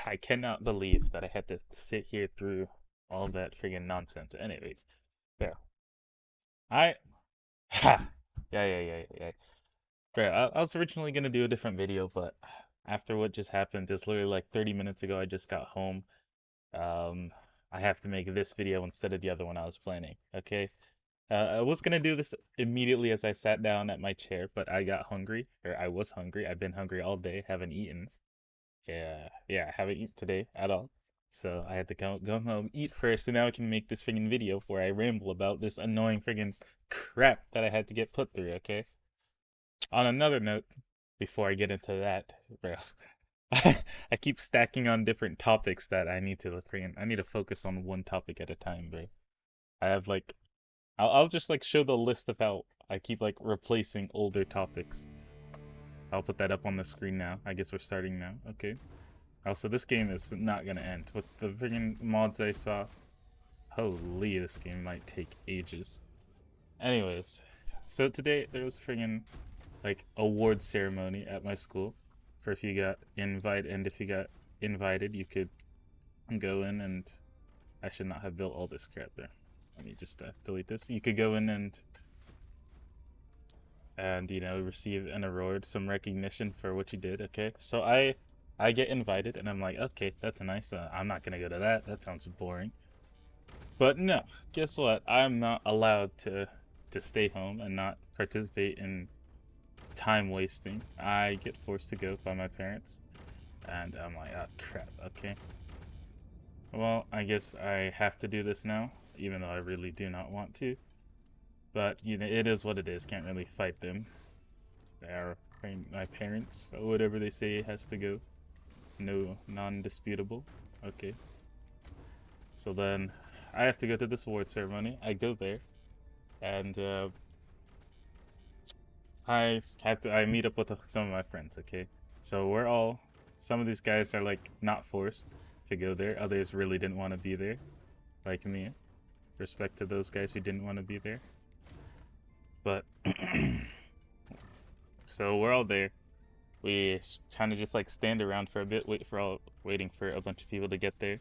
I cannot believe that I had to sit here through all that friggin' nonsense. Anyways, there. I ha yeah. Fair. I was originally gonna do a different video, but after what just happened, just literally like 30 minutes ago, I just got home. Um, I have to make this video instead of the other one I was planning. Okay. I was gonna do this immediately as I sat down at my chair, but I got hungry, or I was hungry. I've been hungry all day, haven't eaten. Yeah, I haven't eaten today at all. So I had to go home, eat first, and now I can make this friggin' video where I ramble about this annoying friggin' crap that I had to get put through, okay? On another note, before I get into that, bro, I keep stacking on different topics that I need to focus on one topic at a time, bro. I have like, I'll just like show the list of how I keep like replacing older topics. I'll put that up on the screen now. I guess we're starting now. Okay. Also, this game is not gonna end. With the freaking mods I saw, holy, this game might take ages. Anyways, so today there was freaking like award ceremony at my school for if you got invited, and if you got invited, you could go in and I should not have built all this crap there. Let me just delete this. You could go in and receive an award, some recognition for what you did. Okay, so I get invited and I'm like, okay, that's nice. I'm not gonna go to that. That sounds boring. But no, guess what? I'm not allowed to stay home and not participate in time wasting. I get forced to go by my parents, and I'm like, oh crap. Okay. Well, I guess I have to do this now, even though I really do not want to. But it is what it is. Can't really fight them. They are my parents, so whatever they say has to go. No, non-disputable. Okay. So then I have to go to this award ceremony. I go there, and I meet up with some of my friends. Okay. So some of these guys are like not forced to go there. Others really didn't want to be there, like me. Respect to those guys who didn't want to be there. But so we're all there. We kind of just like stand around for a bit, waiting for a bunch of people to get there.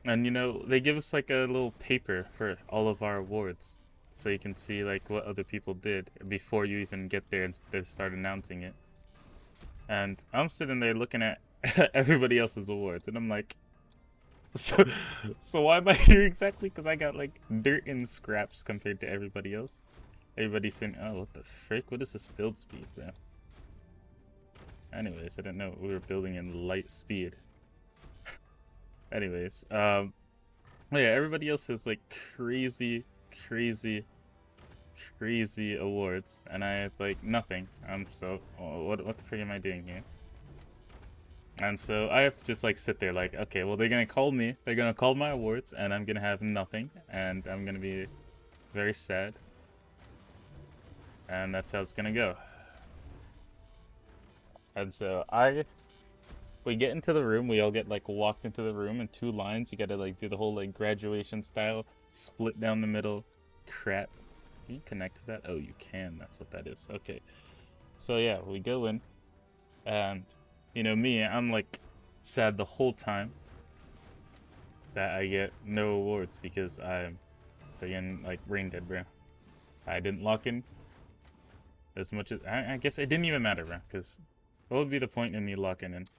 And they give us like a little paper for all of our awards, so you can see like what other people did before you even get there and they start announcing it. And I'm sitting there looking at everybody else's awards, and I'm like, so, so why am I here exactly? Because I got like dirt and scraps compared to everybody else. Everybody's saying, oh, what the frick? What is this build speed, bro? Anyways, I didn't know we were building in light speed. Anyways, yeah, everybody else has like crazy, crazy awards, and I have like nothing. So what the frick am I doing here? And so I have to just like sit there like, okay, well they're gonna call me, they're gonna call my awards, and I'm gonna have nothing, and I'm gonna be very sad, and that's how it's gonna go. And so we get into the room, we all get like walked into the room in two lines. You gotta like do the whole like graduation style, split down the middle, crap. Can you connect to that? Oh, you can. That's what that is. Okay. So yeah, we go in, and me, I'm like sad the whole time that I get no awards because I'm again like brain dead, bro. I didn't lock in as much as I guess it didn't even matter, bro. Because what would be the point in me locking in?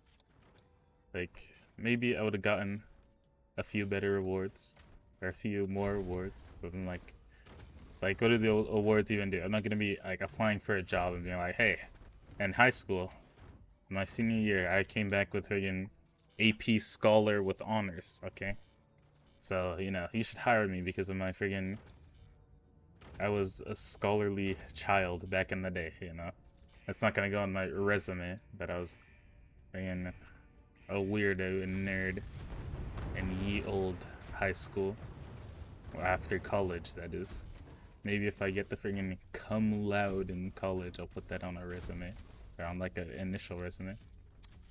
Like maybe I would have gotten a few better awards or a few more awards, but then like what do the awards even do? I'm not gonna be like applying for a job and being like, hey, in high school, my senior year, I came back with friggin' AP Scholar with honors, okay? So, you should hire me because of my friggin' I was a scholarly child back in the day. It's not gonna go on my resume that I was friggin' a weirdo and nerd in ye old high school. Or after college, that is. Maybe if I get the friggin' cum laude in college, I'll put that on a resume. Or on like an initial resume.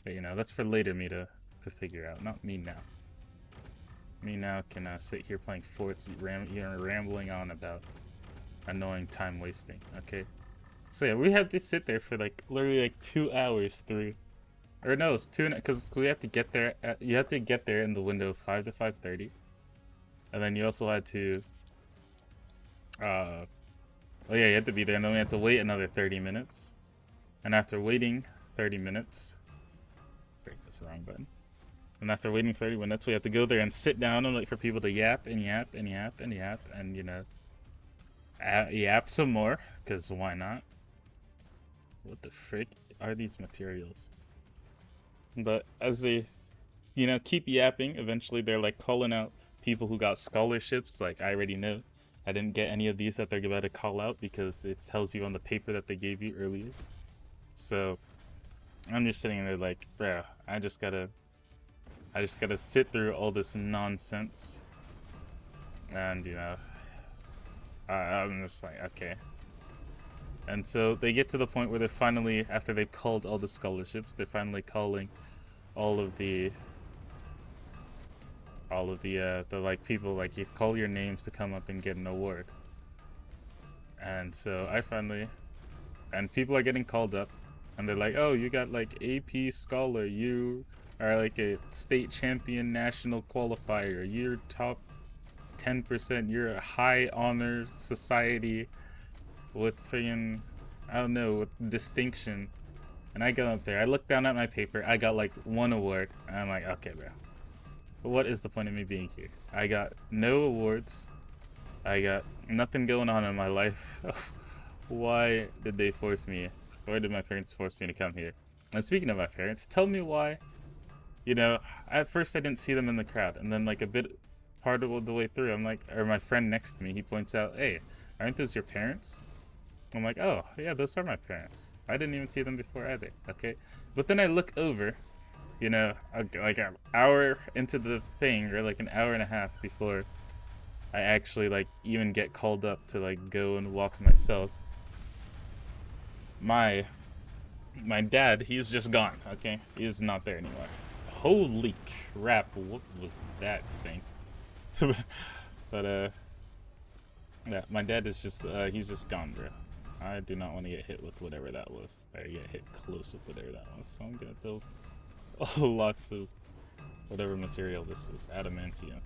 But that's for later me to figure out, not me now. Me now can sit here playing forts, rambling on about annoying time wasting, okay? So yeah, we have to sit there for like literally like 2 hours through Or no, it's 2 because we have to get there. You have to get there in the window of 5 to 5:30, and then you also had to. Uh, oh yeah, you had to be there, and then we had to wait another 30 minutes. And after waiting 30 minutes, break this wrong button. And after waiting 30 minutes, we have to go there and sit down and wait for people to yap and yap and yap and yap and yap some more, because why not? What the frick are these materials? But as they, keep yapping, eventually they're like calling out people who got scholarships. Like, I already know I didn't get any of these that they're about to call out because it tells you on the paper that they gave you earlier. So I'm just sitting there like, bro, I just gotta sit through all this nonsense. And I'm just like, okay. And so they get to the point where they're finally, after they've called all the scholarships, they're finally calling all of the like people, like, you call your names to come up and get an award. And so and people are getting called up, and they're like, oh, you got like AP Scholar, you are like a state champion national qualifier, you're top 10%, you're a high honor society with friggin', I don't know, with distinction. And I go up there, I look down at my paper, I got like 1 award, and I'm like, okay, bro, what is the point of me being here? I got no awards, I got nothing going on in my life. Why did they force me? Why did my parents force me to come here? And speaking of my parents, tell me why. At first I didn't see them in the crowd, and then like a bit part of the way through, I'm like, or my friend next to me, he points out, hey, aren't those your parents? I'm like, oh, yeah, those are my parents. I didn't even see them before either, okay? But then I look over, like an hour into the thing, or like an hour and a half before I actually like even get called up to like go and walk myself. My dad, he's just gone, okay? He's not there anymore. Holy crap, what was that thing? But yeah, my dad is just he's just gone, bro. I do not want to get hit with whatever that was. Or get hit close with whatever that was. So I'm gonna build lots of whatever material this is, adamantium.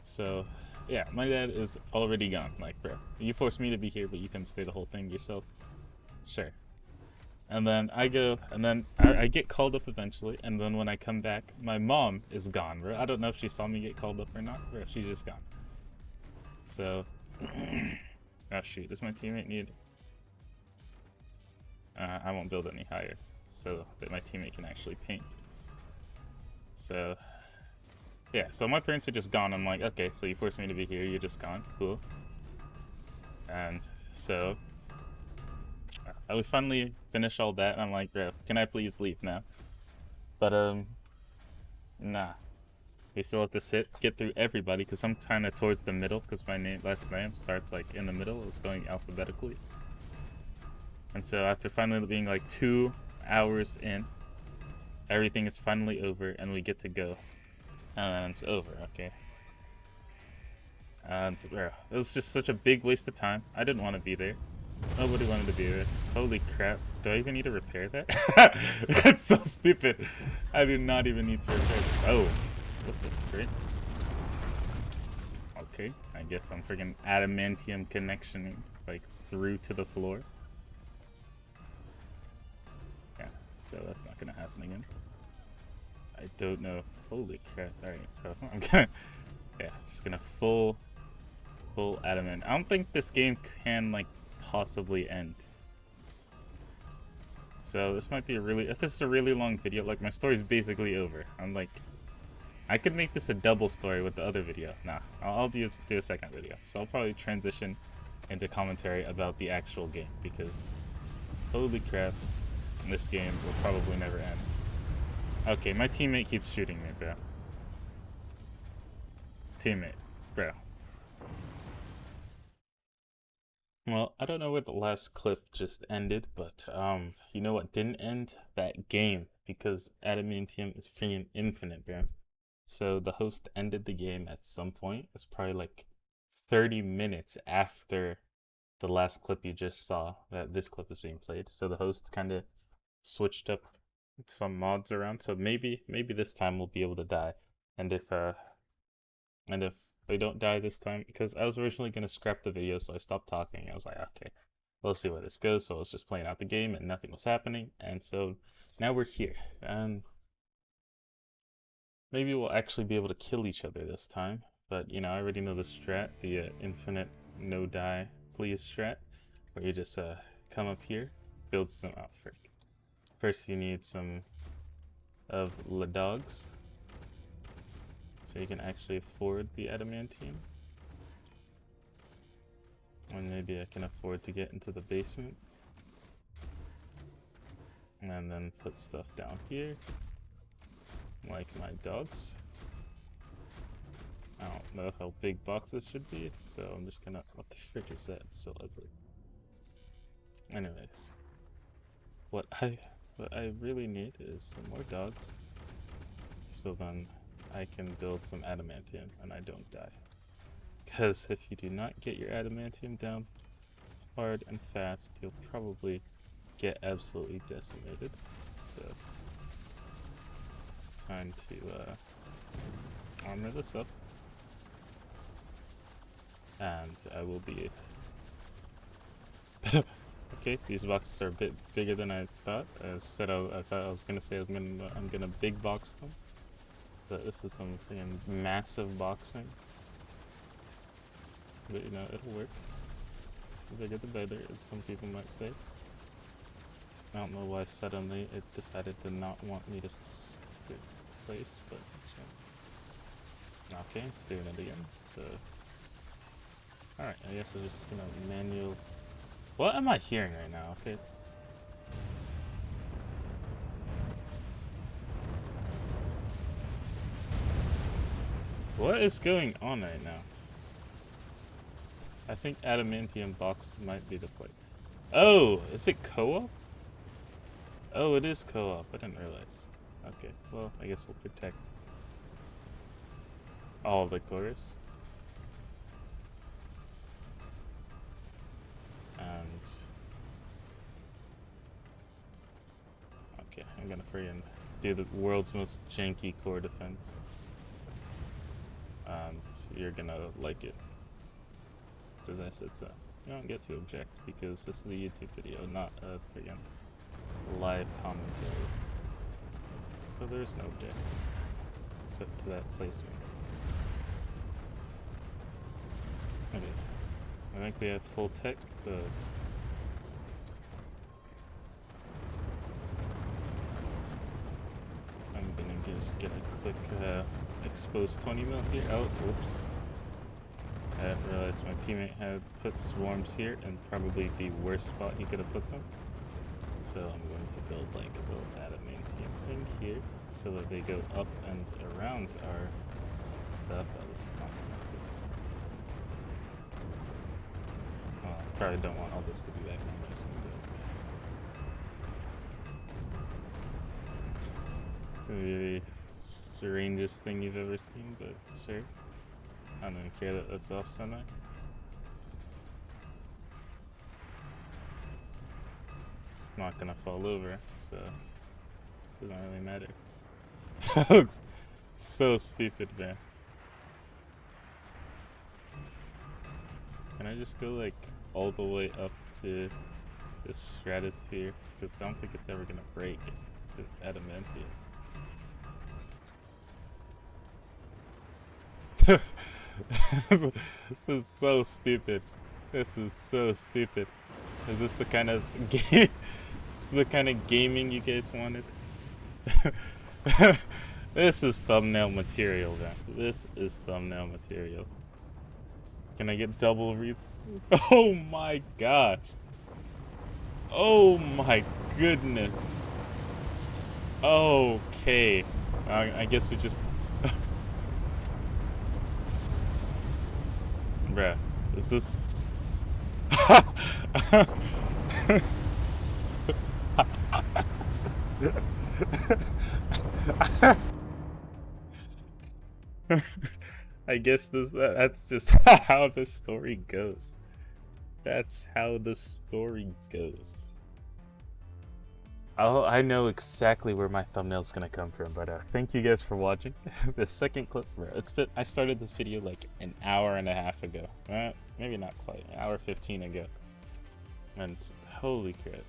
So yeah, my dad is already gone. Like, bro, you forced me to be here, but you can stay the whole thing yourself. Sure. And then I go, and then I get called up eventually, and then when I come back, my mom is gone, bro. I don't know if she saw me get called up or not, bro. She's just gone. So, oh shoot, does my teammate need... I won't build any higher, so that my teammate can actually paint. So, yeah, so my parents are just gone. I'm like, okay, so you forced me to be here, you're just gone, cool. And so... we finally finish all that, and I'm like, bro, can I please leave now? But, nah. We still have to get through everybody, because I'm kind of towards the middle, because my last name starts, like, in the middle. It's going alphabetically. And so after finally being, like, 2 hours in, everything is finally over, and we get to go. And it's over, okay? And, bro, it was just such a big waste of time. I didn't want to be there. Nobody wanted to be there. Holy crap. Do I even need to repair that? That's so stupid. I do not even need to repair this. Oh. What the frick? Okay. I guess I'm freaking adamantium connectioning, like, through to the floor. Yeah. So that's not gonna happen again. I don't know. Holy crap. Alright, so I'm gonna... Yeah, just gonna full adamant. I don't think this game can, like, possibly end. So this might be if this is a really long video, like, my story's basically over. I'm like, I could make this a double story with the other video. Nah, I'll do a second video. So I'll probably transition into commentary about the actual game, because holy crap, this game will probably never end. Okay, my teammate keeps shooting me, bro. Teammate, bro. Well, I don't know where the last clip just ended, but you know what didn't end? That game, because adamantium is freaking infinite, bro. So the host ended the game at some point. It's probably like 30 minutes after the last clip you just saw that this clip is being played. So the host kind of switched up some mods around, so maybe this time we'll be able to die. And if they don't die this time, because I was originally gonna scrap the video, so I stopped talking. I was like, okay, we'll see where this goes. So I was just playing out the game, and nothing was happening, and so now we're here, and maybe we'll actually be able to kill each other this time. But you know, I already know the strat, the infinite no die please strat, where you just come up here, build some. Oh, frick. First, you need some of the dogs, so you can actually afford the adamantium. And maybe I can afford to get into the basement. And then put stuff down here, like my dogs. I don't know how big boxes should be, so I'm just gonna. What the frick is that? It's so ugly. Anyways, what I really need is some more dogs, so then I can build some adamantium and I don't die. Because if you do not get your adamantium down hard and fast, you'll probably get absolutely decimated. So, time to armor this up. And I will be... Okay, these boxes are a bit bigger than I thought. I thought I was gonna say I'm gonna big box them. But this is some freaking massive boxing. But you know, it'll work. The bigger the better, as some people might say. I don't know why suddenly it decided to not want me to place, but sure. Okay, it's doing it again, so... Alright, I guess I'm just gonna manual... What am I hearing right now? Okay. What is going on right now? I think adamantium box might be the play. Oh, is it co-op? Oh, it is co-op. I didn't realize. Okay, well, I guess we'll protect all of the chorus. And... Okay, I'm gonna friggin' do the world's most janky core defense. And you're gonna like it. Because I said so. You don't get to object because this is a YouTube video, not a friggin' live commentary. So there's no object. Except to that placement. Okay. I think we have full tech, so... I'm gonna just get a quick expose 20 mil here. Oh, whoops. I didn't realize my teammate had put swarms here and probably the worst spot he could have put them. So I'm going to build like a little adamantium thing here so that they go up and around our stuff. Oh, this is not connected. Well, I probably don't want all this to be back on my It's gonna be the strangest thing you've ever seen, but sure. I don't even care that that's off center. It's not gonna fall over, so it doesn't really matter. That looks so stupid, man. Can I just go like all the way up to the stratosphere? Because I don't think it's ever gonna break. It's adamantium. This is so stupid. This is so stupid. Is this the kind of game? Is the kind of gaming you guys wanted? This is thumbnail material, man. This is thumbnail material. Can I get double reads? Oh my gosh. Oh my goodness. Okay. I guess we just... Bruh, is this... I guess that's just how the story goes. That's how the story goes. I know exactly where my thumbnail's gonna come from, but thank you guys for watching. The second clip, bro, I started this video like an hour and a half ago. Maybe not quite, an hour 15 ago. And holy crap.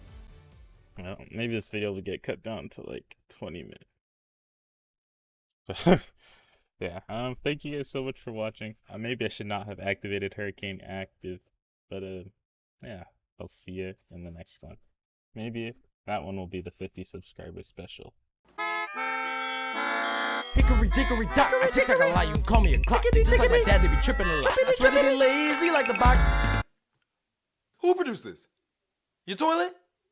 Well, maybe this video will get cut down to like 20 minutes. But yeah, thank you guys so much for watching. Maybe I should not have activated Hurricane Active, but yeah, I'll see you in the next one. Maybe that one will be the 50 subscriber special. Hickory dickory dock, I tick tock a lot, you can call me a clock. Just like my dad, they be tripping a lot. I swear they be lazy like the box. Who produced this? Your toilet?